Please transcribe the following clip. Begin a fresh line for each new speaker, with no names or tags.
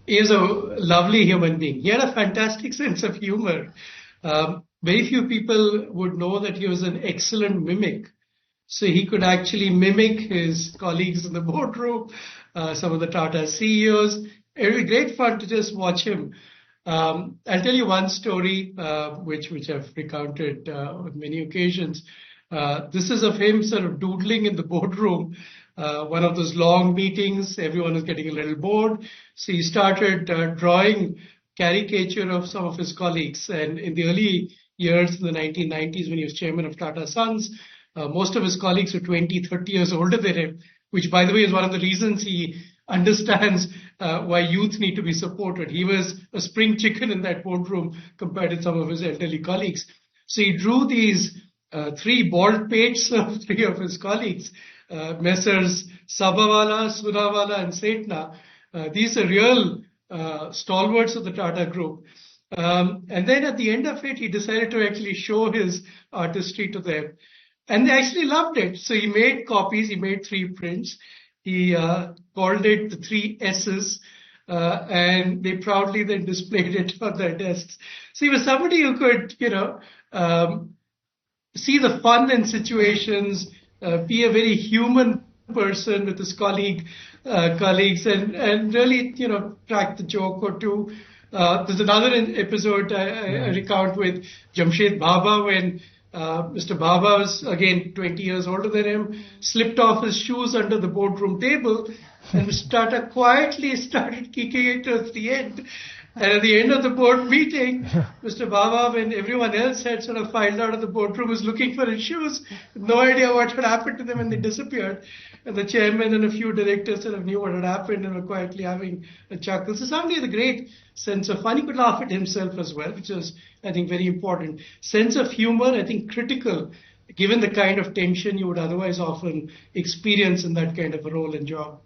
He is a lovely human being. He had a fantastic sense of humor. Very few people would know that he was an excellent mimic. So he could actually mimic his colleagues in the boardroom, some of the Tata CEOs. It would be great fun to just watch him. I'll tell you one story, which I've recounted on many occasions. This is of him sort of doodling in the boardroom, one of those long meetings. Everyone is getting a little bored. So he started drawing caricature of some of his colleagues. And in the early years in the 1990s, when he was chairman of Tata Sons, most of his colleagues were 20, 30 years older than him, which, by the way, is one of the reasons he understands why youth need to be supported. He was a spring chicken in that boardroom compared to some of his elderly colleagues. So he drew these three bald pates of three of his colleagues, Messrs. Sabawala, Sunawala, and Setna. These are real stalwarts of the Tata Group. And then at the end of it, he decided to actually show his artistry to them. And they actually loved it. So he made copies, he made three prints. He called it the three S's, and they proudly then displayed it on their desks. So he was somebody who could, see the fun in situations, be a very human person with his colleagues, and really, crack the joke or two. There's another episode I recount with Jamshedji Baba when Mr. Baba was, again, 20 years older than him, slipped off his shoes under the boardroom table, and Mr. Tata quietly started kicking it towards the end. And at the end of the board meeting, Mr. Baba, when everyone else had sort of filed out of the boardroom, was looking for his shoes, no idea what had happened to them, and they disappeared. And the chairman and a few directors sort of knew what had happened and were quietly having a chuckle. So somebody with a great sense of fun. He could laugh at himself as well, which is, I think, very important. Sense of humor, I think, critical, given the kind of tension you would otherwise often experience in that kind of a role and job.